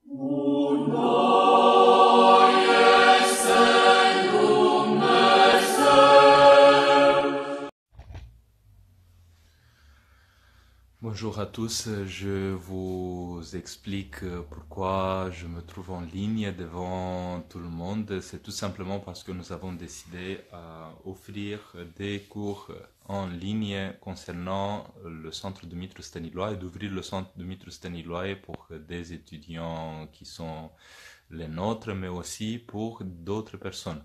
Bonjour à tous, je vous explique pourquoi je me trouve en ligne devant tout le monde. C'est tout simplement parce que nous avons décidé à offrir des cours en ligne concernant le centre Dumitru Stăniloae et d'ouvrir le centre Dumitru Stăniloae pour des étudiants qui sont les nôtres, mais aussi pour d'autres personnes.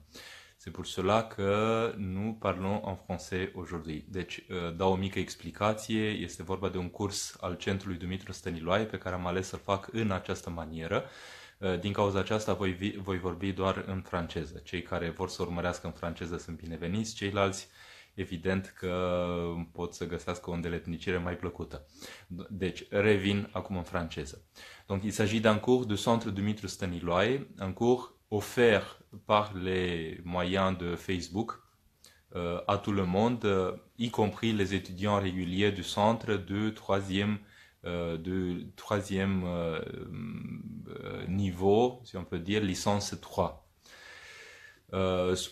C'est pour cela că nu parlăm în français aujourd'hui. Deci, dau o mică explicație. Este vorba de un curs al Centrului Dumitru Stăniloae pe care am ales să-l fac în această manieră. Din cauza aceasta voi vorbi doar în franceză. Cei care vor să urmărească în franceză sunt bineveniți, ceilalți evident că pot să găsească o îndeletnicire mai plăcută. Deci, revin acum în franceză. Donc, il s'agit d'un cours du Centre Dumitru Stăniloae, un cours offert par les moyens de Facebook à tout le monde, y compris les étudiants réguliers du centre de troisième niveau, si on peut dire, licence 3.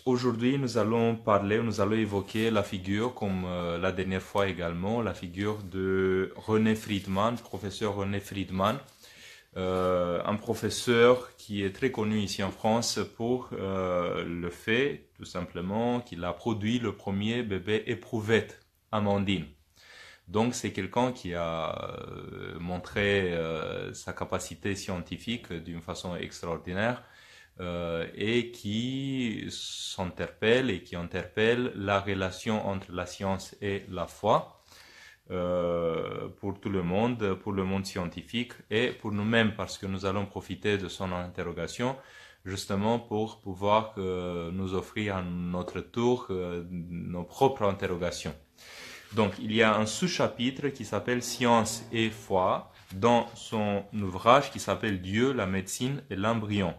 Aujourd'hui, nous allons évoquer la figure, comme la dernière fois également, la figure de René Friedman, professeur René Friedman, un professeur qui est très connu ici en France pour le fait, tout simplement, qu'il a produit le premier bébé éprouvette, Amandine. Donc c'est quelqu'un qui a montré sa capacité scientifique d'une façon extraordinaire et qui s'interpelle et qui interpelle la relation entre la science et la foi. Pour tout le monde scientifique et pour nous-mêmes parce que nous allons profiter de son interrogation justement pour pouvoir nous offrir à notre tour nos propres interrogations. Donc il y a un sous-chapitre qui s'appelle Science et foi dans son ouvrage qui s'appelle Dieu, la médecine et l'embryon.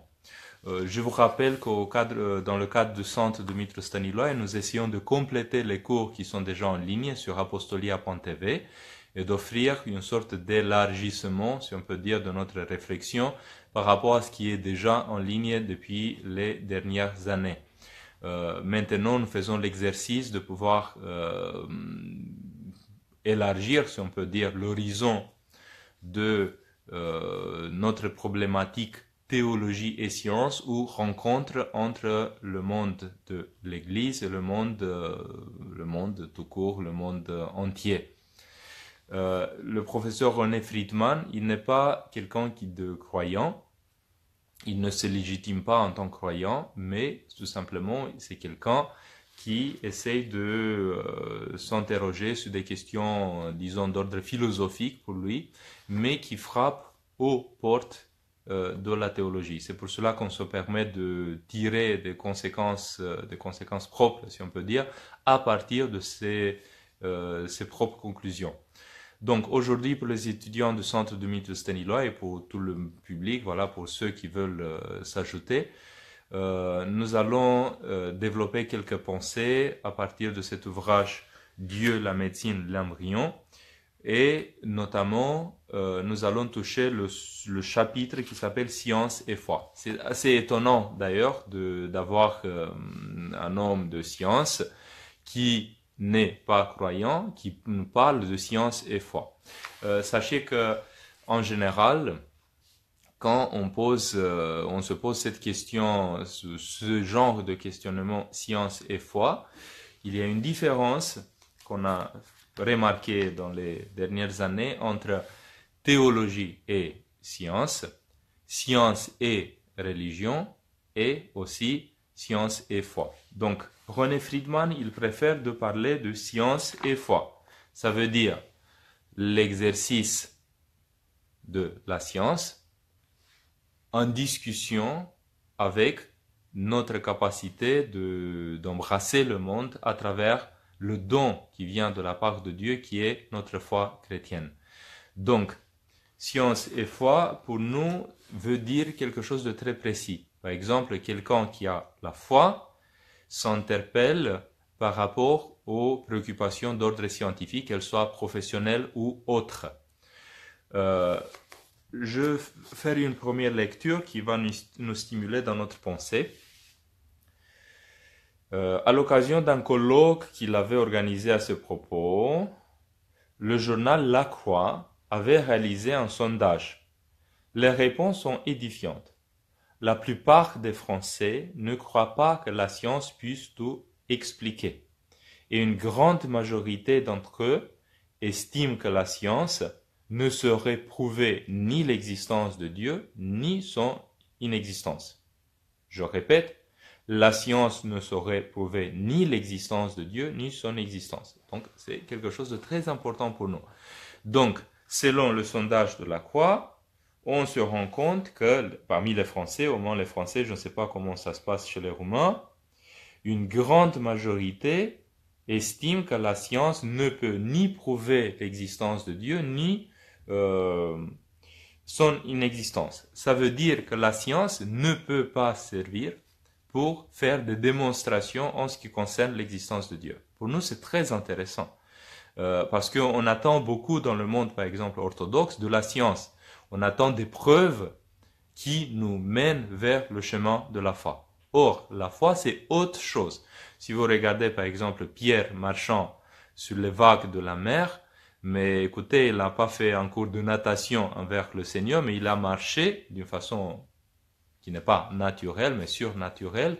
Je vous rappelle dans le cadre du centre Dumitru Stăniloae, nous essayons de compléter les cours qui sont déjà en ligne sur apostolia.tv et d'offrir une sorte d'élargissement, si on peut dire, de notre réflexion par rapport à ce qui est déjà en ligne depuis les dernières années. Maintenant, nous faisons l'exercice de pouvoir élargir, si on peut dire, l'horizon de notre problématique théologie et science ou rencontre entre le monde de l'Église et le monde tout court, le monde entier. Le professeur René Friedman, il n'est pas quelqu'un de croyant, il ne se légitime pas en tant que croyant, mais tout simplement c'est quelqu'un qui essaye de s'interroger sur des questions, disons, d'ordre philosophique pour lui, mais qui frappe aux portes de la théologie. C'est pour cela qu'on se permet de tirer des conséquences propres, si on peut dire, à partir de ses propres conclusions. Donc aujourd'hui, pour les étudiants du centre Dumitru Stăniloae et pour tout le public, voilà, pour ceux qui veulent s'ajouter, nous allons développer quelques pensées à partir de cet ouvrage Dieu, la médecine, l'embryon. Et notamment, nous allons toucher le chapitre qui s'appelle Science et foi. C'est assez étonnant d'ailleurs d'avoir un homme de science qui n'est pas croyant, qui nous parle de science et foi. Sachez que en général, quand on se pose cette question, ce genre de questionnement science et foi, il y a une différence qu'on a remarqué dans les dernières années entre théologie et science, science et religion, et aussi science et foi. Donc, René Friedman, il préfère de parler de science et foi. Ça veut dire l'exercice de la science en discussion avec notre capacité d'embrasser le monde à travers le don qui vient de la part de Dieu, qui est notre foi chrétienne. Donc, science et foi, pour nous, veut dire quelque chose de très précis. Par exemple, quelqu'un qui a la foi s'interpelle par rapport aux préoccupations d'ordre scientifique, qu'elles soient professionnelles ou autres. je vais faire une première lecture qui va nous stimuler dans notre pensée. À l'occasion d'un colloque qu'il avait organisé à ce propos, le journal La Croix avait réalisé un sondage. Les réponses sont édifiantes. La plupart des Français ne croient pas que la science puisse tout expliquer. Et une grande majorité d'entre eux estiment que la science ne saurait prouver ni l'existence de Dieu, ni son inexistence. Je répète, la science ne saurait prouver ni l'existence de Dieu, ni son existence. Donc, c'est quelque chose de très important pour nous. Donc, selon le sondage de la Croix, on se rend compte que parmi les Français, au moins les Français, je ne sais pas comment ça se passe chez les Roumains, une grande majorité estime que la science ne peut ni prouver l'existence de Dieu, ni son inexistence. Ça veut dire que la science ne peut pas servir pour faire des démonstrations en ce qui concerne l'existence de Dieu. Pour nous, c'est très intéressant. Parce qu'on attend beaucoup dans le monde, par exemple, orthodoxe, de la science. On attend des preuves qui nous mènent vers le chemin de la foi. Or, la foi, c'est autre chose. Si vous regardez, par exemple, Pierre marchant sur les vagues de la mer, mais écoutez, il n'a pas fait un cours de natation envers le Seigneur, mais il a marché d'une façon qui n'est pas naturelle, mais surnaturelle,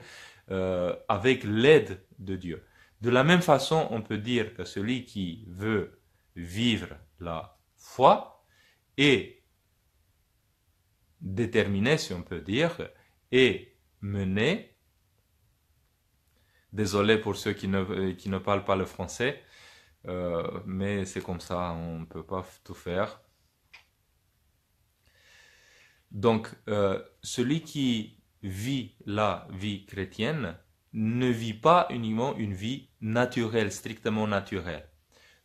avec l'aide de Dieu. De la même façon, on peut dire que celui qui veut vivre la foi est déterminé, si on peut dire, et mené. Désolé pour ceux qui ne parlent pas le français, mais c'est comme ça, on ne peut pas tout faire. Donc, celui qui vit la vie chrétienne ne vit pas uniquement une vie naturelle, strictement naturelle.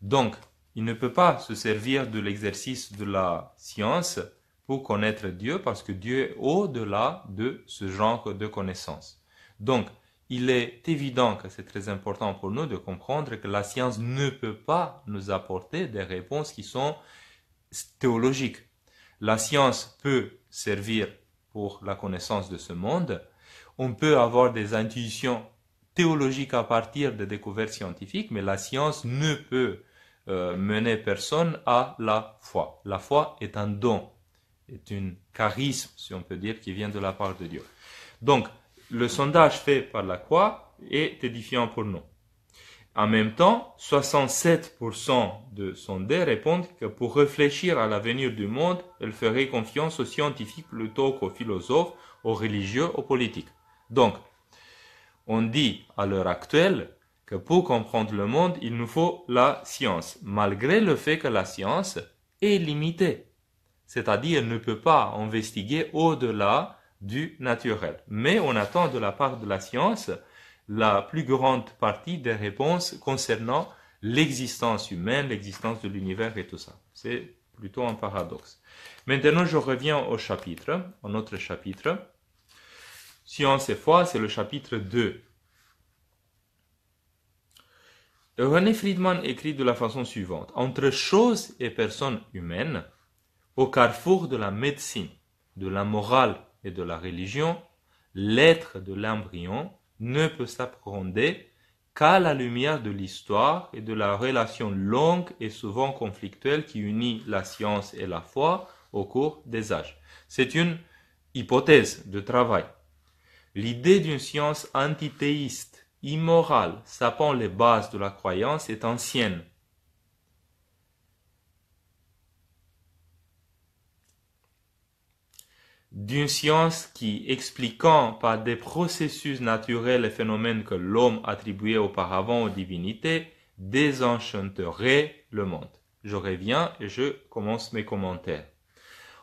Donc, il ne peut pas se servir de l'exercice de la science pour connaître Dieu, parce que Dieu est au-delà de ce genre de connaissances. Donc, il est évident que c'est très important pour nous de comprendre que la science ne peut pas nous apporter des réponses qui sont théologiques. La science peut servir pour la connaissance de ce monde. On peut avoir des intuitions théologiques à partir des découvertes scientifiques, mais la science ne peut mener personne à la foi. La foi est un don, est un charisme, si on peut dire, qui vient de la part de Dieu. Donc, le sondage fait par la Croix est édifiant pour nous. En même temps, 67% de sondés répondent que pour réfléchir à l'avenir du monde, ils feraient confiance aux scientifiques plutôt qu'aux philosophes, aux religieux, aux politiques. Donc, on dit à l'heure actuelle que pour comprendre le monde, il nous faut la science, malgré le fait que la science est limitée. C'est-à-dire, elle ne peut pas investiguer au-delà du naturel. Mais on attend de la part de la science la plus grande partie des réponses concernant l'existence humaine, l'existence de l'univers et tout ça. C'est plutôt un paradoxe. Maintenant, je reviens au chapitre, à notre chapitre. Science et foi, c'est le chapitre 2. René Friedman écrit de la façon suivante. Entre choses et personnes humaines, au carrefour de la médecine, de la morale et de la religion, l'être de l'embryon ne peut s'appréhender qu'à la lumière de l'histoire et de la relation longue et souvent conflictuelle qui unit la science et la foi au cours des âges. C'est une hypothèse de travail. L'idée d'une science antithéiste, immorale, sapant les bases de la croyance est ancienne. D'une science qui, expliquant par des processus naturels les phénomènes que l'homme attribuait auparavant aux divinités, désenchanterait le monde. Je reviens et je commence mes commentaires.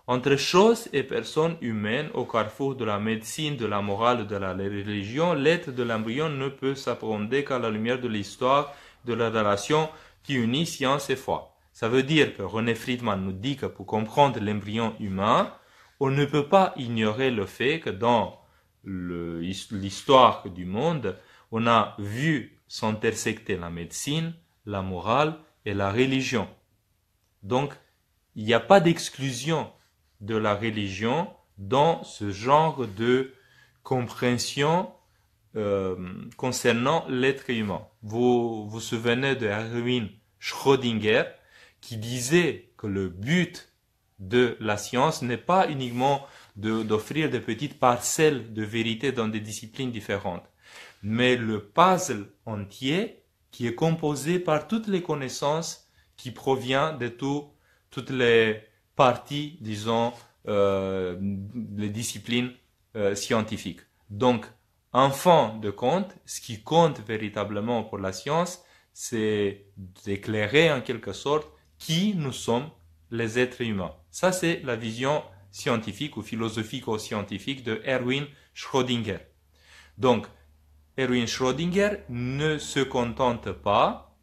Entre choses et personnes humaines au carrefour de la médecine, de la morale et de la religion, l'être de l'embryon ne peut s'appréhender qu'à la lumière de l'histoire, de la relation qui unit science et foi. Ça veut dire que René Friedman nous dit que pour comprendre l'embryon humain, on ne peut pas ignorer le fait que dans l'histoire du monde, on a vu s'intersecter la médecine, la morale et la religion. Donc, il n'y a pas d'exclusion de la religion dans ce genre de compréhension concernant l'être humain. Vous vous souvenez de Erwin Schrödinger qui disait que le but de la science n'est pas uniquement d'offrir des petites parcelles de vérité dans des disciplines différentes, mais le puzzle entier qui est composé par toutes les connaissances qui proviennent de toutes les parties, disons, les disciplines scientifiques. Donc, en fin de compte, ce qui compte véritablement pour la science, c'est d'éclairer en quelque sorte qui nous sommes, les êtres humains. Ça, c'est la vision scientifique ou philosophico-scientifique de Erwin Schrödinger. Donc, Erwin Schrödinger ne se contente pas,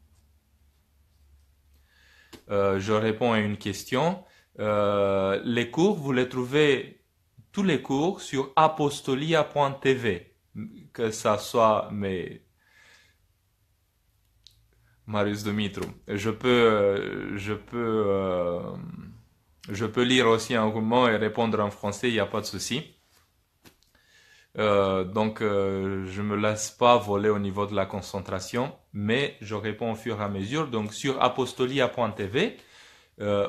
je réponds à une question, les cours, vous les trouvez, tous les cours sur apostolia.tv, que ça soit Marius Dumitru. Je peux lire aussi en roumain et répondre en français, il n'y a pas de souci. Donc, je me laisse pas voler au niveau de la concentration, mais je réponds au fur et à mesure. Donc, sur apostolia.tv,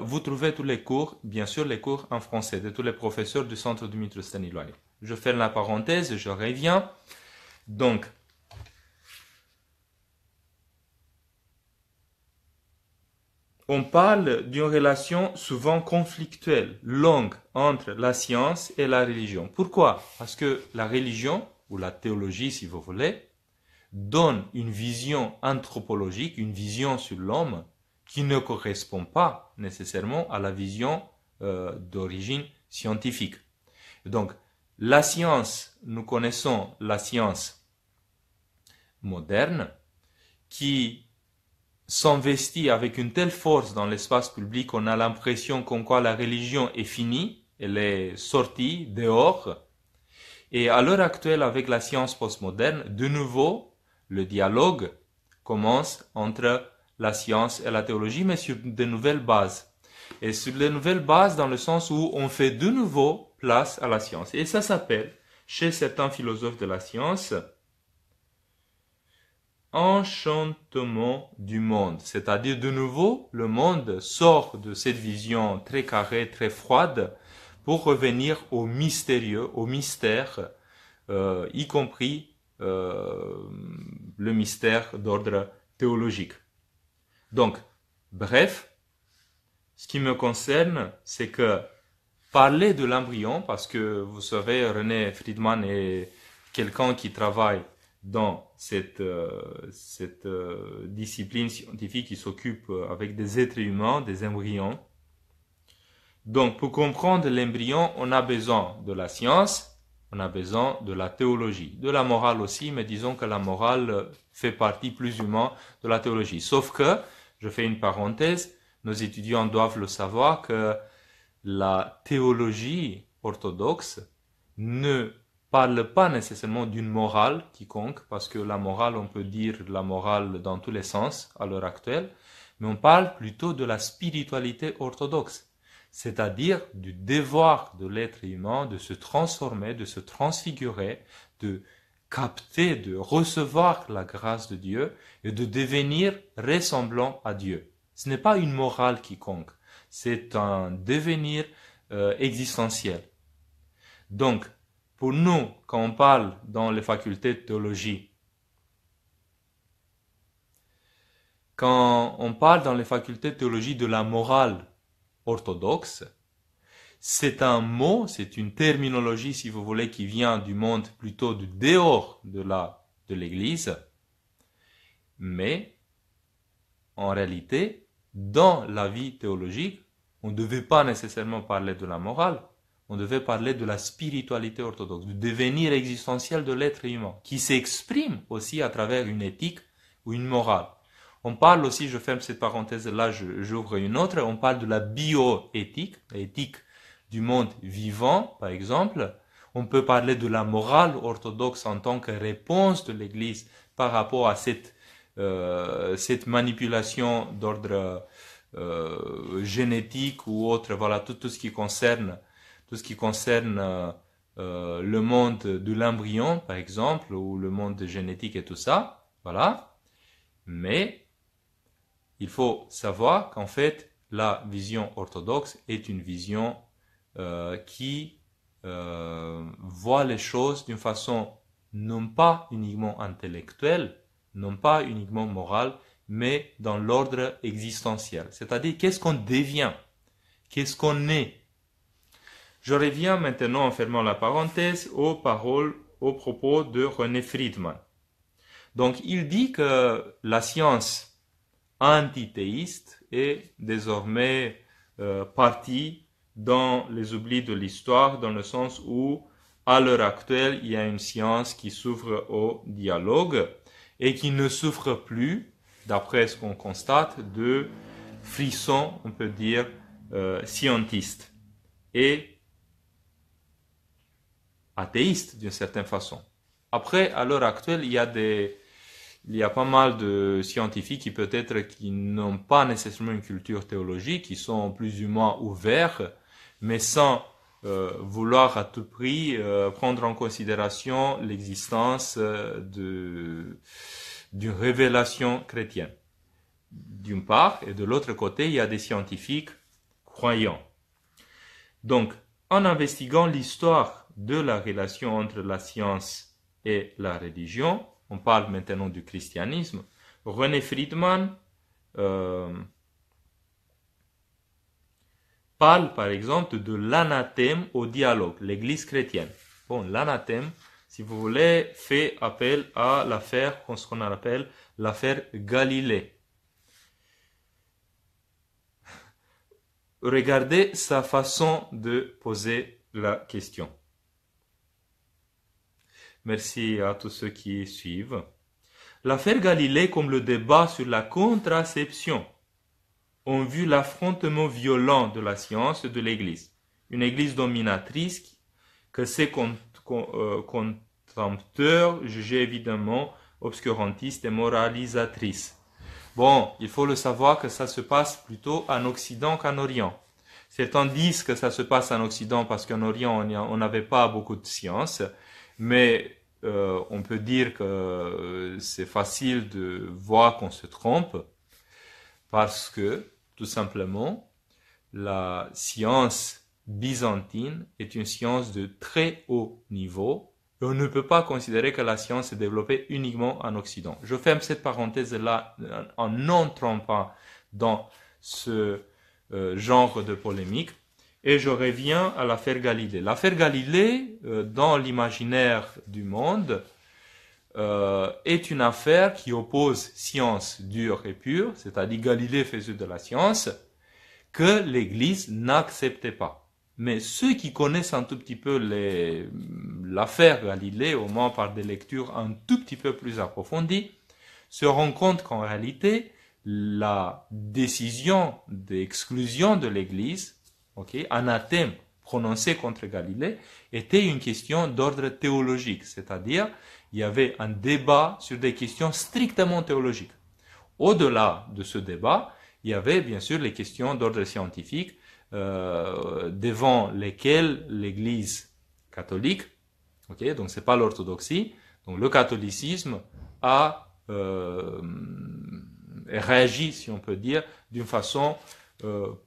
vous trouvez tous les cours, bien sûr les cours en français, de tous les professeurs du Centre Dumitru Stăniloae. Je ferme la parenthèse, je reviens. Donc, on parle d'une relation souvent conflictuelle, longue, entre la science et la religion. Pourquoi? Parce que la religion, ou la théologie si vous voulez, donne une vision anthropologique, une vision sur l'homme, qui ne correspond pas nécessairement à la vision d'origine scientifique. Donc, la science, nous connaissons la science moderne, qui s'investit avec une telle force dans l'espace public qu'on a l'impression comme quoi la religion est finie, elle est sortie dehors. Et à l'heure actuelle, avec la science postmoderne, de nouveau, le dialogue commence entre la science et la théologie, mais sur de nouvelles bases. Et sur de nouvelles bases dans le sens où on fait de nouveau place à la science. Et ça s'appelle, chez certains philosophes de la science, enchantement du monde. C'est-à-dire, de nouveau, le monde sort de cette vision très carrée, très froide, pour revenir au mystérieux, au mystère, y compris le mystère d'ordre théologique. Donc, bref, ce qui me concerne, c'est que parler de l'embryon, parce que vous savez, René Friedman est quelqu'un qui travaille dans cette discipline scientifique qui s'occupe avec des êtres humains, des embryons. Donc, pour comprendre l'embryon, on a besoin de la science, on a besoin de la théologie, de la morale aussi, mais disons que la morale fait partie plus ou moins de la théologie. Sauf que, je fais une parenthèse, nos étudiants doivent le savoir que la théologie orthodoxe ne parle pas nécessairement d'une morale quiconque, parce que la morale, on peut dire la morale dans tous les sens à l'heure actuelle, mais on parle plutôt de la spiritualité orthodoxe, c'est-à-dire du devoir de l'être humain de se transformer, de se transfigurer, de capter, de recevoir la grâce de Dieu et de devenir ressemblant à Dieu. Ce n'est pas une morale quiconque, c'est un devenir existentiel. Donc, pour nous, quand on parle dans les facultés de théologie, quand on parle dans les facultés de théologie de la morale orthodoxe, c'est un mot, c'est une terminologie, si vous voulez, qui vient du monde plutôt du dehors de l'Église, mais en réalité, dans la vie théologique, on ne devait pas nécessairement parler de la morale, on devait parler de la spiritualité orthodoxe, du devenir existentiel de l'être humain, qui s'exprime aussi à travers une éthique ou une morale. On parle aussi, je ferme cette parenthèse-là, j'ouvre une autre, on parle de la bioéthique, l'éthique du monde vivant, par exemple. On peut parler de la morale orthodoxe en tant que réponse de l'Église par rapport à cette manipulation d'ordre génétique ou autre, voilà, tout ce qui concerne tout ce qui concerne le monde de l'embryon, par exemple, ou le monde de génétique et tout ça, voilà. Mais il faut savoir qu'en fait, la vision orthodoxe est une vision qui voit les choses d'une façon non pas uniquement intellectuelle, non pas uniquement morale, mais dans l'ordre existentiel. C'est-à-dire, qu'est-ce qu'on devient? Qu'est-ce qu'on est? Je reviens maintenant, en fermant la parenthèse, aux paroles, aux propos de René Friedman. Donc, il dit que la science antithéiste est désormais partie dans les oublis de l'histoire, dans le sens où, à l'heure actuelle, il y a une science qui s'ouvre au dialogue et qui ne souffre plus, d'après ce qu'on constate, de frissons, on peut dire, scientistes et athéistes d'une certaine façon. Après, à l'heure actuelle, il y a pas mal de scientifiques qui n'ont pas nécessairement une culture théologique, qui sont plus ou moins ouverts, mais sans vouloir à tout prix prendre en considération l'existence d'une révélation chrétienne. D'une part, et de l'autre côté, il y a des scientifiques croyants. Donc, en investiguant l'histoire de la relation entre la science et la religion, on parle maintenant du christianisme, René Friedman parle par exemple de l'anathème au dialogue, l'Église chrétienne. Bon, l'anathème, si vous voulez, fait appel à l'affaire, ce qu'on appelle l'affaire Galilée. Regardez sa façon de poser la question. Merci à tous ceux qui suivent. L'affaire Galilée, comme le débat sur la contraception, ont vu l'affrontement violent de la science et de l'Église. Une Église dominatrice que ses contempteurs jugeaient évidemment obscurantiste et moralisatrice. Bon, il faut le savoir que ça se passe plutôt en Occident qu'en Orient. Certains disent que ça se passe en Occident parce qu'en Orient, on n'avait pas beaucoup de science, mais on peut dire que c'est facile de voir qu'on se trompe parce que, tout simplement, la science byzantine est une science de très haut niveau. Et on ne peut pas considérer que la science s'est développée uniquement en Occident. Je ferme cette parenthèse-là en n'entrant pas dans ce genre de polémique. Et je reviens à l'affaire Galilée. L'affaire Galilée, dans l'imaginaire du monde, est une affaire qui oppose science dure et pure, c'est-à-dire Galilée faisait de la science, que l'Église n'acceptait pas. Mais ceux qui connaissent un tout petit peu l'affaire Galilée, au moins par des lectures un tout petit peu plus approfondies, se rendent compte qu'en réalité, la décision d'exclusion de l'Église, anathème prononcé contre Galilée, était une question d'ordre théologique, c'est-à-dire il y avait un débat sur des questions strictement théologiques. Au-delà de ce débat, il y avait bien sûr les questions d'ordre scientifique, devant lesquelles l'Église catholique, donc c'est pas l'orthodoxie, donc le catholicisme a réagi, si on peut dire, d'une façon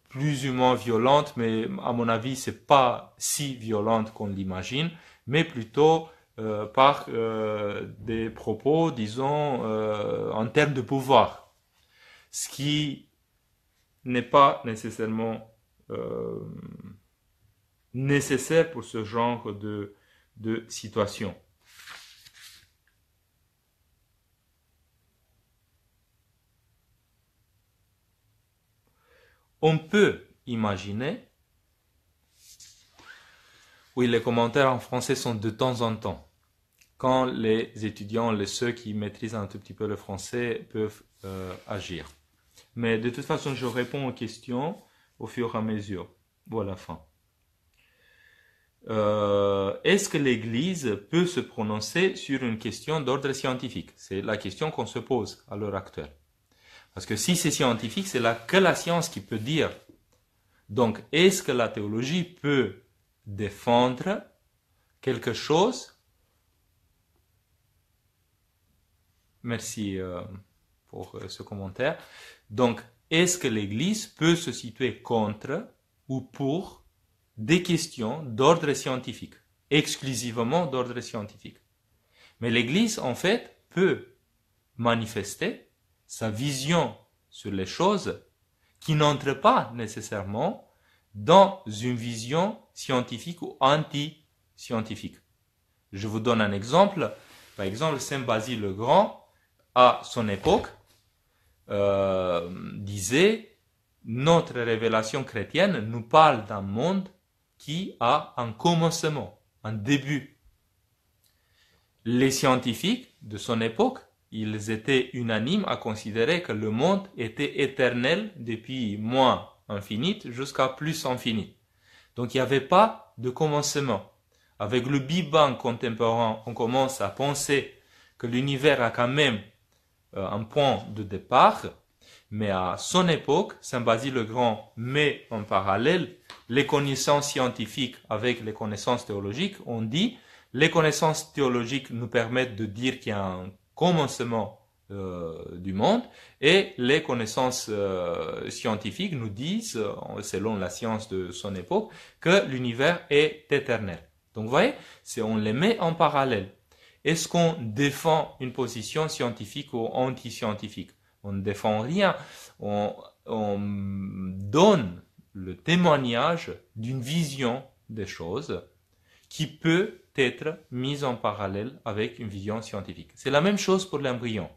plus ou moins violente, mais à mon avis c'est pas si violente qu'on l'imagine, mais plutôt par des propos, disons, en termes de pouvoir, ce qui n'est pas nécessairement nécessaire pour ce genre de situation. On peut imaginer, oui, les commentaires en français sont de temps en temps, quand les étudiants, ceux qui maîtrisent un tout petit peu le français peuvent agir. Mais de toute façon, je réponds aux questions au fur et à mesure, ou à la fin. Est-ce que l'Église peut se prononcer sur une question d'ordre scientifique? C'est la question qu'on se pose à l'heure actuelle. Parce que si c'est scientifique, c'est que la science qui peut dire. Donc, est-ce que la théologie peut défendre quelque chose. Merci pour ce commentaire. Donc, est-ce que l'Église peut se situer contre ou pour des questions d'ordre scientifique, exclusivement d'ordre scientifique? Mais l'Église, en fait, peut manifester sa vision sur les choses qui n'entre pas nécessairement dans une vision scientifique ou anti-scientifique. Je vous donne un exemple. Par exemple, Saint Basile le Grand, à son époque, disait « Notre révélation chrétienne nous parle d'un monde qui a un commencement, un début. » Les scientifiques de son époque, ils étaient unanimes à considérer que le monde était éternel depuis moins infinite jusqu'à plus infinite. Donc il n'y avait pas de commencement. Avec le Big Bang contemporain, on commence à penser que l'univers a quand même un point de départ, mais à son époque, Saint Basile le Grand met en parallèle les connaissances scientifiques avec les connaissances théologiques. On dit les connaissances théologiques nous permettent de dire qu'il y a un commencement du monde, et les connaissances scientifiques nous disent, selon la science de son époque, que l'univers est éternel. Donc vous voyez, on les met en parallèle. Est-ce qu'on défend une position scientifique ou anti-scientifique? On ne défend rien, on donne le témoignage d'une vision des choses qui peut être mise en parallèle avec une vision scientifique. C'est la même chose pour l'embryon.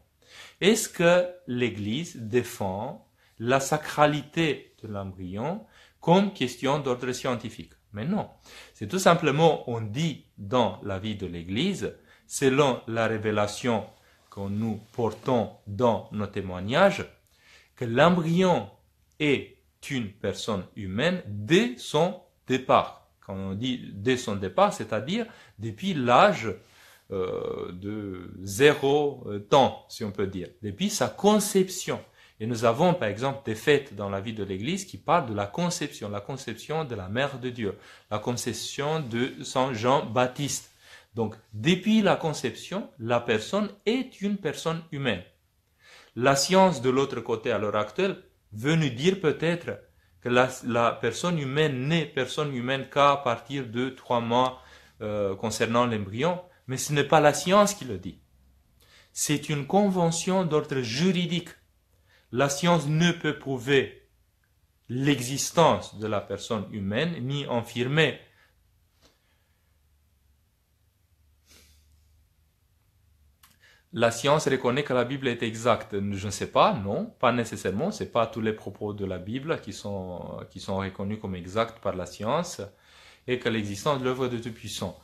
Est-ce que l'Église défend la sacralité de l'embryon comme question d'ordre scientifique? Mais non. C'est tout simplement, on dit dans la vie de l'Église, selon la révélation que nous portons dans nos témoignages, que l'embryon est une personne humaine dès son départ. Quand on dit dès son départ, c'est-à-dire depuis l'âge de 0 temps, si on peut dire, depuis sa conception. Et nous avons par exemple des fêtes dans la vie de l'Église qui parlent de la conception de la Mère de Dieu, la conception de Saint Jean-Baptiste. Donc, depuis la conception, la personne est une personne humaine. La science de l'autre côté à l'heure actuelle veut nous dire peut-être que la personne humaine n'est personne humaine qu'à partir de 3 mois concernant l'embryon, mais ce n'est pas la science qui le dit. C'est une convention d'ordre juridique. La science ne peut prouver l'existence de la personne humaine, ni affirmer. La science reconnaît que la Bible est exacte. Je ne sais pas, non, pas nécessairement. Ce n'est pas tous les propos de la Bible qui sont reconnus comme exacts par la science, et que l'existence de l'œuvre de Tout-Puissant.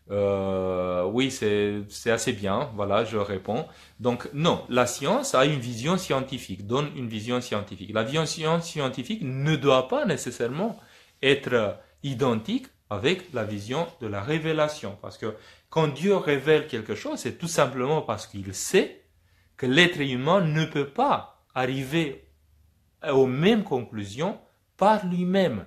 Oui, c'est assez bien, voilà, je réponds. Donc non, la science a une vision scientifique, donne une vision scientifique. La vision scientifique ne doit pas nécessairement être identique avec la vision de la révélation, parce que quand Dieu révèle quelque chose, c'est tout simplement parce qu'il sait que l'être humain ne peut pas arriver aux mêmes conclusions par lui-même,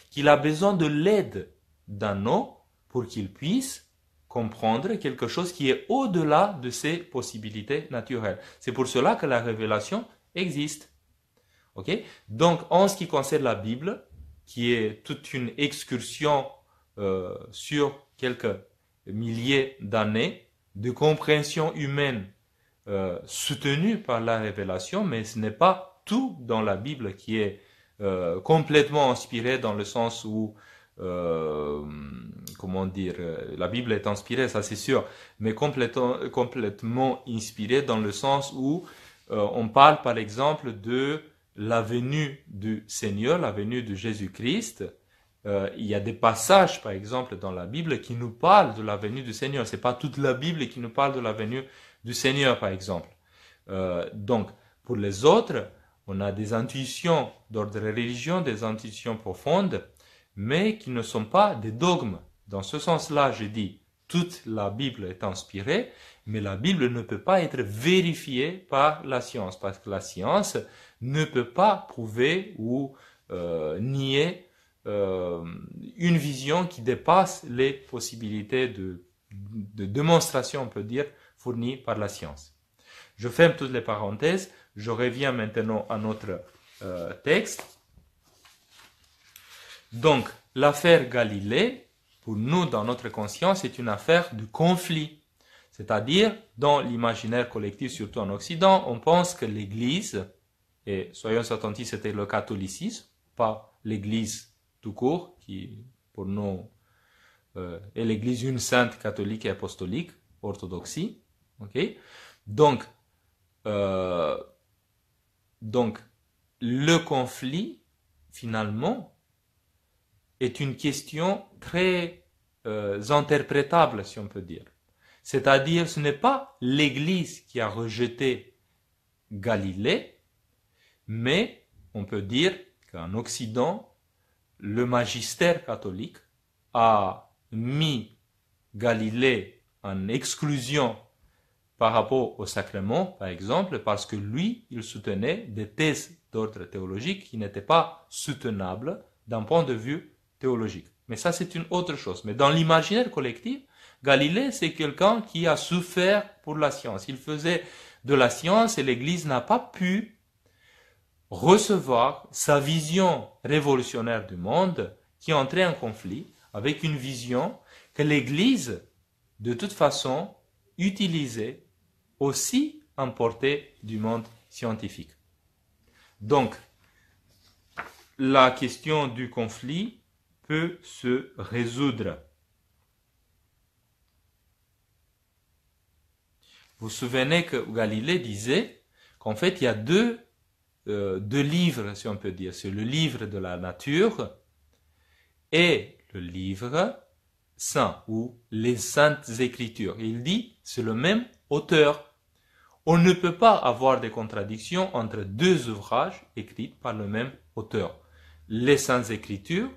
qu'il a besoin de l'aide d'un autre pour qu'il puisse comprendre quelque chose qui est au-delà de ses possibilités naturelles. C'est pour cela que la révélation existe. Okay? Donc, en ce qui concerne la Bible, qui est toute une excursion sur quelques milliers d'années de compréhension humaine soutenue par la révélation, mais ce n'est pas tout dans la Bible qui est complètement inspiré dans le sens où comment dire, la Bible est inspirée, ça c'est sûr, mais complètement inspirée dans le sens où on parle par exemple de la venue du Seigneur, la venue de Jésus-Christ. Il y a des passages par exemple dans la Bible qui nous parlent de la venue du Seigneur. C'est pas toute la Bible qui nous parle de la venue du Seigneur par exemple. Donc pour les autres, on a des intuitions d'ordre religieux, des intuitions profondes, mais qui ne sont pas des dogmes. Dans ce sens-là, je dis, toute la Bible est inspirée, mais la Bible ne peut pas être vérifiée par la science, parce que la science ne peut pas prouver ou nier une vision qui dépasse les possibilités de démonstration, on peut dire, fournies par la science. Je ferme toutes les parenthèses, je reviens maintenant à notre texte. Donc, l'affaire Galilée, pour nous, dans notre conscience, est une affaire de conflit. C'est-à-dire, dans l'imaginaire collectif, surtout en Occident, on pense que l'Église, et soyons attentifs, c'était le catholicisme, pas l'Église tout court, qui pour nous est l'Église une sainte catholique et apostolique, orthodoxie. Okay? Donc, le conflit, finalement, est une question très interprétable, si on peut dire. C'est-à-dire, ce n'est pas l'Église qui a rejeté Galilée, mais on peut dire qu'en Occident, le magistère catholique a mis Galilée en exclusion par rapport au sacrement, par exemple, parce que lui, il soutenait des thèses d'ordre théologique qui n'étaient pas soutenables d'un point de vue théologique. Mais ça, c'est une autre chose. Mais dans l'imaginaire collectif, Galilée, c'est quelqu'un qui a souffert pour la science. Il faisait de la science et l'Église n'a pas pu recevoir sa vision révolutionnaire du monde qui entrait en conflit avec une vision que l'Église, de toute façon, utilisait aussi en portée du monde scientifique. Donc, la question du conflit peut se résoudre. Vous vous souvenez que Galilée disait qu'en fait, il y a deux livres, si on peut dire. C'est le livre de la nature et le livre saint, ou les saintes écritures. Il dit, c'est le même auteur. On ne peut pas avoir de contradictions entre deux ouvrages écrits par le même auteur. Les saintes écritures,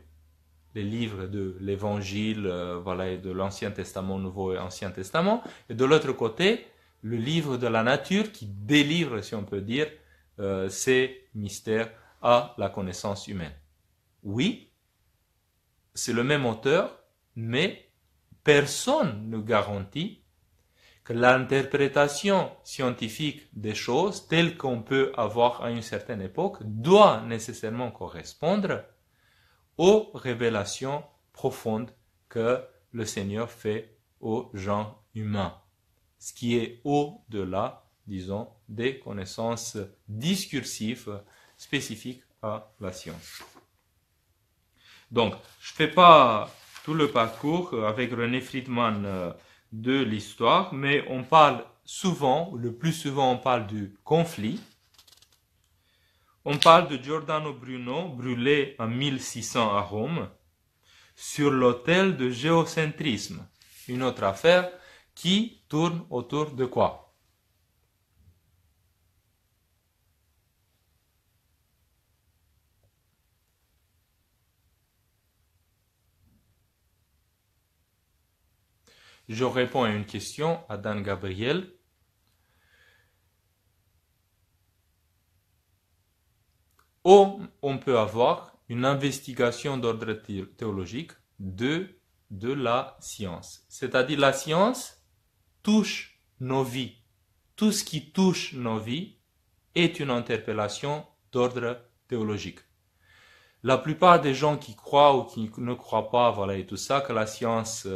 les livres de l'Évangile, de l'Ancien Testament, Nouveau et Ancien Testament, et de l'autre côté, le livre de la nature qui délivre, si on peut dire, ces mystères à la connaissance humaine. Oui, c'est le même auteur, mais personne ne garantit que l'interprétation scientifique des choses telles qu'on peut avoir à une certaine époque doit nécessairement correspondre aux révélations profondes que le Seigneur fait au genre humain, ce qui est au-delà, disons, des connaissances discursives spécifiques à la science. Donc, je ne fais pas tout le parcours avec René Friedman de l'histoire, mais on parle souvent, le plus souvent on parle du conflit. On parle de Giordano Bruno, brûlé en 1600 à Rome, sur l'autel de géocentrisme. Une autre affaire qui tourne autour de quoi? Je réponds à une question à Dan Gabriel. Ou on peut avoir une investigation d'ordre théologique de la science. C'est-à-dire la science touche nos vies. Tout ce qui touche nos vies est une interpellation d'ordre théologique. La plupart des gens qui croient ou qui ne croient pas, et tout ça, que la science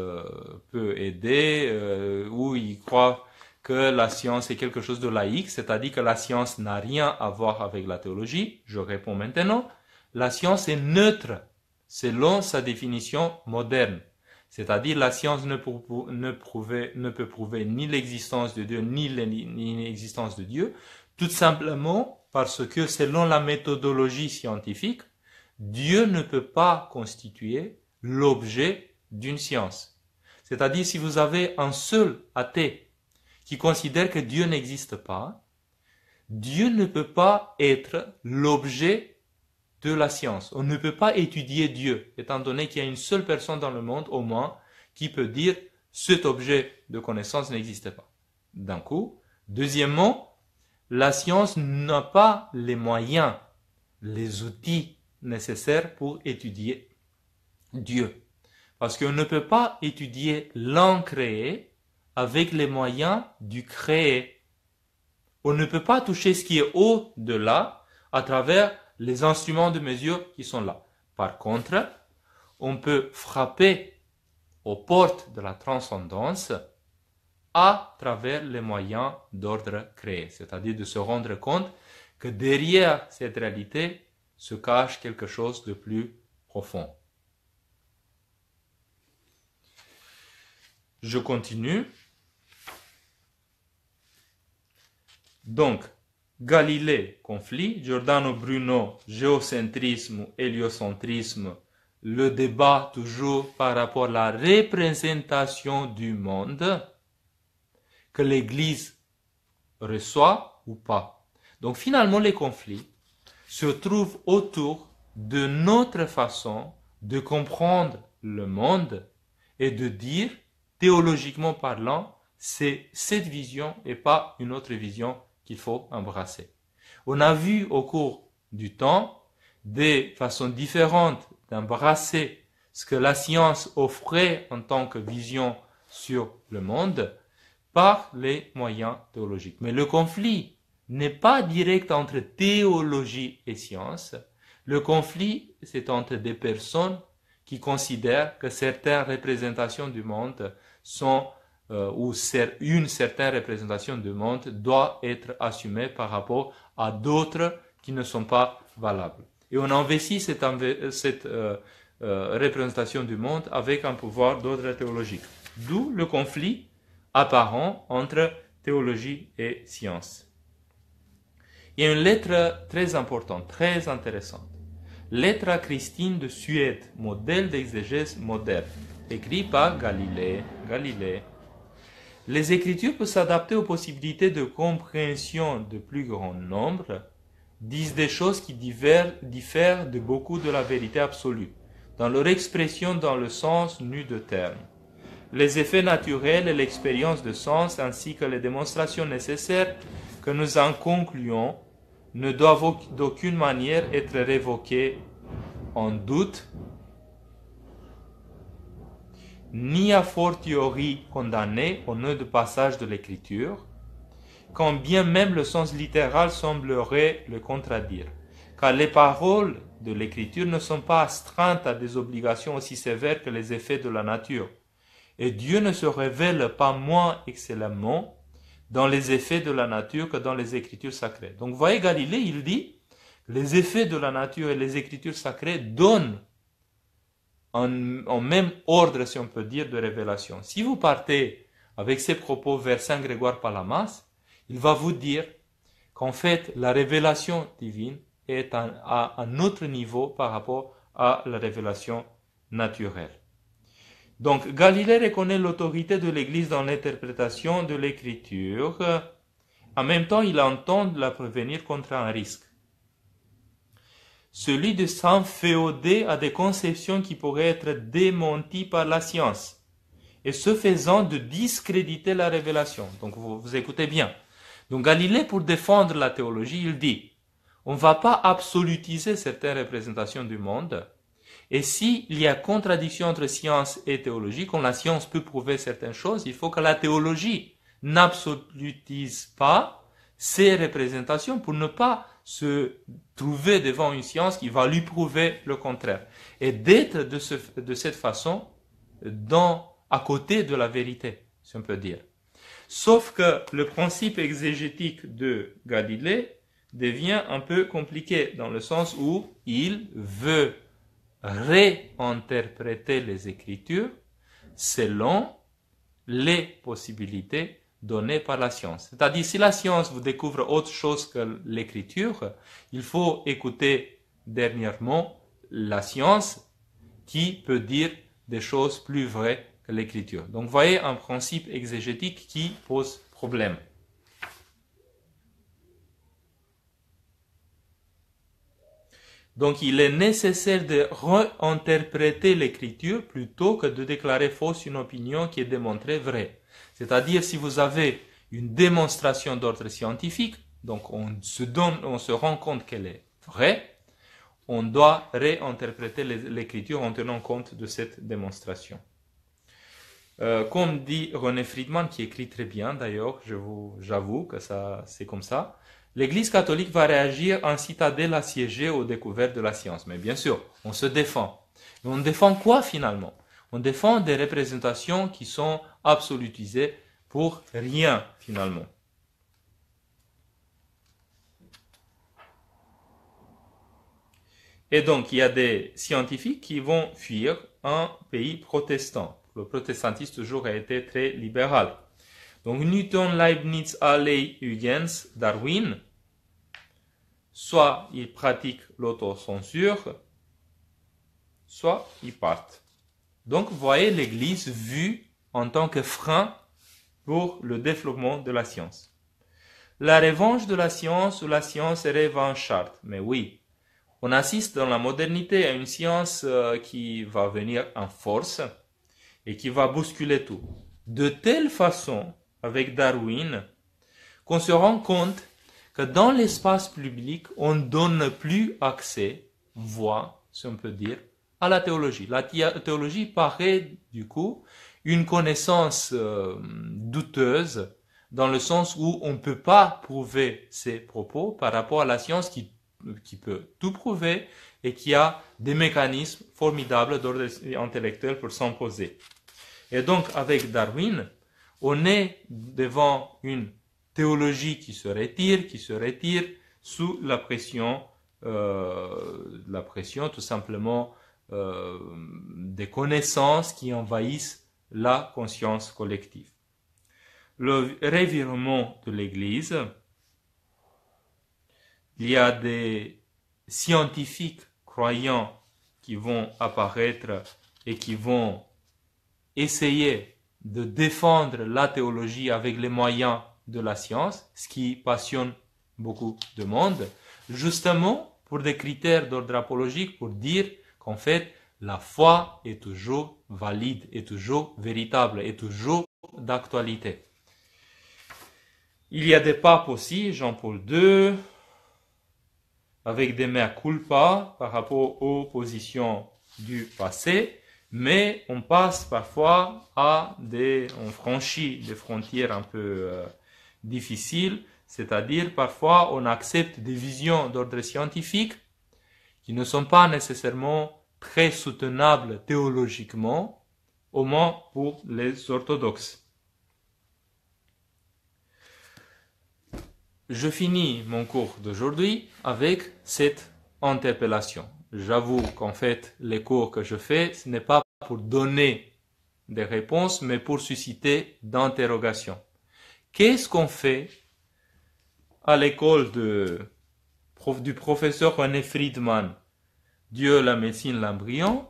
peut aider, ou ils croient que la science est quelque chose de laïque, c'est-à-dire que la science n'a rien à voir avec la théologie, je réponds maintenant, la science est neutre, selon sa définition moderne. C'est-à-dire la science ne peut prouver ni l'existence de Dieu, ni l'existence de Dieu, tout simplement parce que selon la méthodologie scientifique, Dieu ne peut pas constituer l'objet d'une science. C'est-à-dire, si vous avez un seul athée qui considère que Dieu n'existe pas, Dieu ne peut pas être l'objet de la science. On ne peut pas étudier Dieu, étant donné qu'il y a une seule personne dans le monde, au moins, qui peut dire cet objet de connaissance n'existe pas. D'un coup. Deuxièmement, la science n'a pas les moyens, les outils nécessaires pour étudier Dieu. Parce qu'on ne peut pas étudier l'incréé avec les moyens du créé. On ne peut pas toucher ce qui est au-delà à travers les instruments de mesure qui sont là. Par contre, on peut frapper aux portes de la transcendance à travers les moyens d'ordre créé. C'est-à-dire de se rendre compte que derrière cette réalité se cache quelque chose de plus profond. Je continue. Donc, Galilée, conflit, Giordano Bruno, géocentrisme, héliocentrisme, le débat toujours par rapport à la représentation du monde que l'Église reçoit ou pas. Donc finalement, les conflits se trouvent autour de notre façon de comprendre le monde et de dire, théologiquement parlant, c'est cette vision et pas une autre vision qu'il faut embrasser. On a vu au cours du temps des façons différentes d'embrasser ce que la science offrait en tant que vision sur le monde par les moyens théologiques. Mais le conflit n'est pas direct entre théologie et science. Le conflit, c'est entre des personnes qui considèrent que certaines représentations du monde sont ou une certaine représentation du monde doit être assumée par rapport à d'autres qui ne sont pas valables. Et on investit cette représentation du monde avec un pouvoir d'ordre théologique. D'où le conflit apparent entre théologie et science. Il y a une lettre très importante, très intéressante. Lettre à Christine de Suède, modèle d'exégèse moderne, écrit par Galilée. Les Écritures peuvent s'adapter aux possibilités de compréhension de plus grand nombre, disent des choses qui diffèrent de beaucoup de la vérité absolue, dans leur expression dans le sens nu de terme. Les effets naturels et l'expérience de sens, ainsi que les démonstrations nécessaires que nous en concluons, ne doivent d'aucune manière être révoqués en doute, ni a fortiori condamnés au nom de passage de l'Écriture, quand bien même le sens littéral semblerait le contredire, car les paroles de l'Écriture ne sont pas astreintes à des obligations aussi sévères que les effets de la nature, et Dieu ne se révèle pas moins excellemment dans les effets de la nature que dans les Écritures sacrées. Donc vous voyez, Galilée, il dit que les effets de la nature et les Écritures sacrées donnent en même ordre, si on peut dire, de révélation. Si vous partez avec ces propos vers Saint Grégoire Palamas, il va vous dire qu'en fait, la révélation divine est à un autre niveau par rapport à la révélation naturelle. Donc, Galilée reconnaît l'autorité de l'Église dans l'interprétation de l'Écriture. En même temps, il entend la prévenir contre un risque. Celui de s'enféoder à des conceptions qui pourraient être démenties par la science, et ce faisant de discréditer la révélation. Donc, vous écoutez bien. Donc, Galilée, pour défendre la théologie, il dit, on ne va pas absolutiser certaines représentations du monde, et s'il y a contradiction entre science et théologie, quand la science peut prouver certaines choses, il faut que la théologie n'absolutise pas ces représentations pour ne pas se trouver devant une science qui va lui prouver le contraire. Et d'être de cette façon à côté de la vérité, si on peut dire. Sauf que le principe exégétique de Galilée devient un peu compliqué dans le sens où il veut réinterpréter les Écritures selon les possibilités données par la science. C'est-à-dire, si la science vous découvre autre chose que l'Écriture, il faut écouter dernièrement la science qui peut dire des choses plus vraies que l'Écriture. Donc, vous voyez un principe exégétique qui pose problème. Donc, il est nécessaire de réinterpréter l'Écriture plutôt que de déclarer fausse une opinion qui est démontrée vraie. C'est-à-dire, si vous avez une démonstration d'ordre scientifique, donc on se rend compte qu'elle est vraie, on doit réinterpréter l'écriture en tenant compte de cette démonstration. Comme dit René Friedman, qui écrit très bien d'ailleurs, j'avoue que c'est comme ça, l'Église catholique va réagir en citadelle assiégée aux découvertes de la science. Mais bien sûr, on se défend. Mais on défend quoi finalement? On défend des représentations qui sont absolutisées pour rien finalement. Et donc, il y a des scientifiques qui vont fuir un pays protestant. Le protestantisme toujours a été très libéral. Donc, Newton, Leibniz, Halley, Huygens, Darwin, soit ils pratiquent l'autocensure, soit ils partent. Donc, vous voyez l'Église vue en tant que frein pour le développement de la science. La revanche de la science ou la science est revancharde. Mais oui, on assiste dans la modernité à une science qui va venir en force et qui va bousculer tout. De telle façon, avec Darwin, qu'on se rend compte que dans l'espace public, on ne donne plus accès, voix, si on peut dire, à la théologie. La théologie paraît, du coup, une connaissance douteuse, dans le sens où on ne peut pas prouver ses propos par rapport à la science qui peut tout prouver et qui a des mécanismes formidables d'ordre intellectuel pour s'imposer. Et donc, avec Darwin, on est devant une théologie qui se retire sous la pression tout simplement des connaissances qui envahissent la conscience collective. Le revirement de l'Église, il y a des scientifiques croyants qui vont apparaître et qui vont essayer de défendre la théologie avec les moyens de la science, ce qui passionne beaucoup de monde, justement pour des critères d'ordre apologique, pour dire qu'en fait, la foi est toujours valide, est toujours véritable, est toujours d'actualité. Il y a des papes aussi, Jean-Paul II, avec des mea culpa par rapport aux positions du passé, mais on passe parfois on franchit des frontières un peu difficiles, c'est-à-dire parfois on accepte des visions d'ordre scientifique qui ne sont pas nécessairement très soutenables théologiquement, au moins pour les orthodoxes. Je finis mon cours d'aujourd'hui avec cette interpellation. J'avoue qu'en fait, les cours que je fais, ce n'est pas pour donner des réponses, mais pour susciter d'interrogations. Qu'est-ce qu'on fait à l'école du professeur René Friedman, Dieu, la médecine, l'embryon,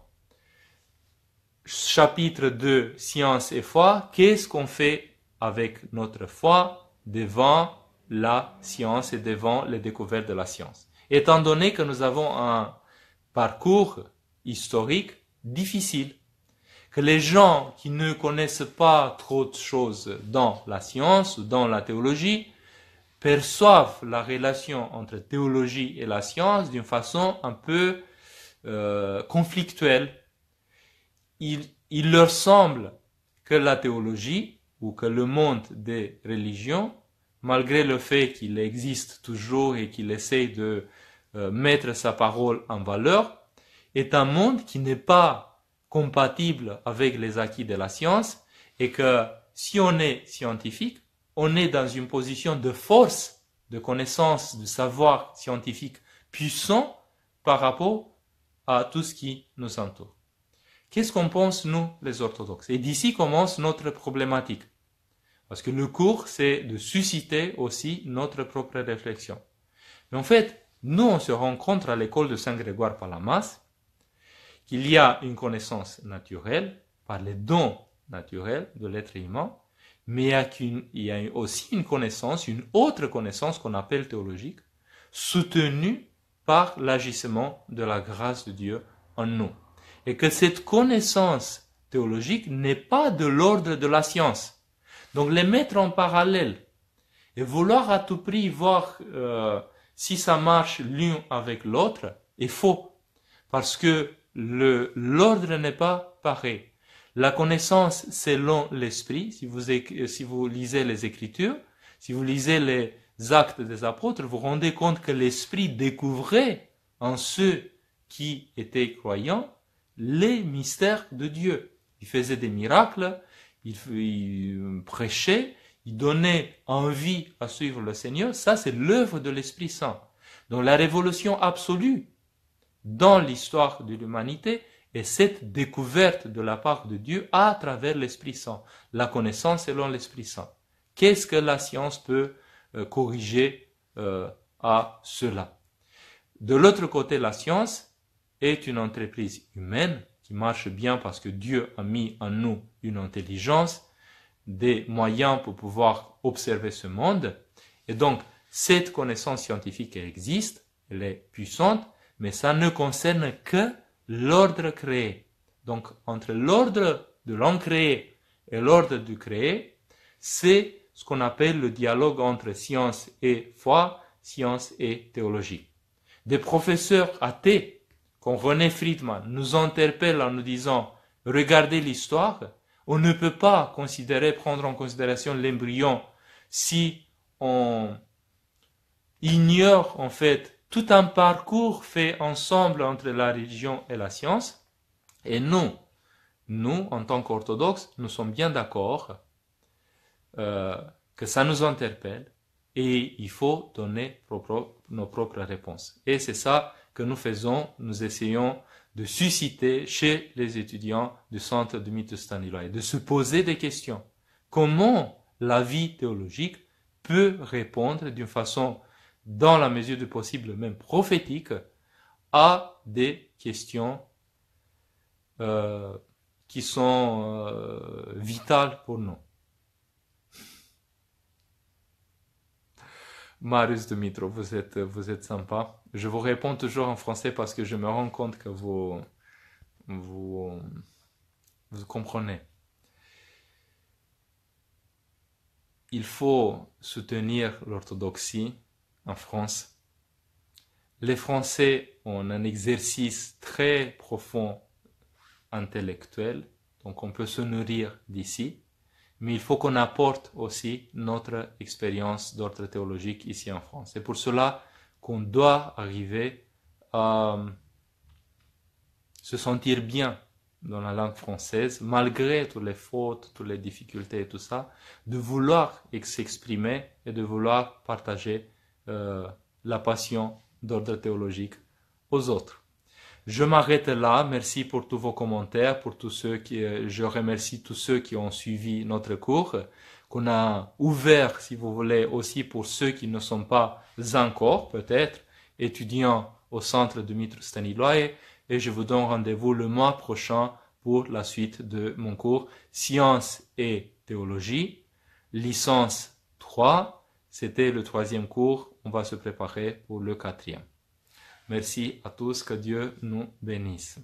chapitre 2, science et foi? Qu'est-ce qu'on fait avec notre foi devant la science et devant les découvertes de la science? Étant donné que nous avons un parcours historique difficile, que les gens qui ne connaissent pas trop de choses dans la science ou dans la théologie perçoivent la relation entre théologie et la science d'une façon un peu conflictuelle. Il leur semble que la théologie ou que le monde des religions, malgré le fait qu'il existe toujours et qu'il essaye de mettre sa parole en valeur, est un monde qui n'est pas compatible avec les acquis de la science et que si on est scientifique, on est dans une position de force, de connaissance, de savoir scientifique puissant par rapport à tout ce qui nous entoure. Qu'est-ce qu'on pense, nous, les orthodoxes? Et d'ici commence notre problématique. Parce que le cours, c'est de susciter aussi notre propre réflexion. Mais en fait, nous, on se rencontre à l'école de Saint-Grégoire Palamas, qu'il y a une connaissance naturelle, par les dons naturels de l'être humain, mais il y a aussi une connaissance, une autre connaissance qu'on appelle théologique, soutenue par l'agissement de la grâce de Dieu en nous. Et que cette connaissance théologique n'est pas de l'ordre de la science. Donc les mettre en parallèle et vouloir à tout prix voir si ça marche l'un avec l'autre, est faux, parce que l'ordre n'est pas pareil. La connaissance selon l'esprit, si vous lisez les Écritures, si vous lisez les Actes des Apôtres, vous vous rendez compte que l'esprit découvrait en ceux qui étaient croyants les mystères de Dieu. Il faisait des miracles, il prêchait, il donnait envie à suivre le Seigneur. Ça, c'est l'œuvre de l'Esprit Saint. Donc la révolution absolue dans l'histoire de l'humanité est cette découverte de la part de Dieu à travers l'Esprit Saint, la connaissance selon l'Esprit Saint. Qu'est-ce que la science peut corriger à cela? De l'autre côté, la science est une entreprise humaine qui marche bien parce que Dieu a mis en nous une intelligence, des moyens pour pouvoir observer ce monde. Et donc, cette connaissance scientifique existe, elle est puissante, mais ça ne concerne que l'ordre créé. Donc, entre l'ordre de l'homme créé et l'ordre du créé, c'est ce qu'on appelle le dialogue entre science et foi, science et théologie. Des professeurs athées, comme René Friedman, nous interpellent en nous disant « Regardez l'histoire, on ne peut pas prendre en considération l'embryon si on ignore en fait tout un parcours fait ensemble entre la religion et la science. » Et nous, en tant qu'orthodoxes, nous sommes bien d'accord que ça nous interpelle et il faut donner nos propres réponses. Et c'est ça que nous faisons, nous essayons de susciter chez les étudiants du centre Dumitru Stăniloae, de se poser des questions. Comment la vie théologique peut répondre d'une façon, dans la mesure du possible, même prophétique, à des questions qui sont vitales pour nous. Marius Dumitru, vous êtes sympa. Je vous réponds toujours en français parce que je me rends compte que vous comprenez. Il faut soutenir l'orthodoxie en France. Les Français ont un exercice très profond intellectuel, donc on peut se nourrir d'ici. Mais il faut qu'on apporte aussi notre expérience d'ordre théologique ici en France. C'est pour cela qu'on doit arriver à se sentir bien dans la langue française, malgré toutes les fautes, toutes les difficultés et tout ça, de vouloir s'exprimer et de vouloir partager la passion d'ordre théologique aux autres. Je m'arrête là. Merci pour tous vos commentaires, pour tous ceux je remercie tous ceux qui ont suivi notre cours, qu'on a ouvert, si vous voulez, aussi pour ceux qui ne sont pas encore, peut-être, étudiants au centre Dumitru Stăniloae, et je vous donne rendez-vous le mois prochain pour la suite de mon cours Sciences et Théologie, licence 3. C'était le 3e cours. On va se préparer pour le 4e. Merci à tous, que Dieu nous bénisse.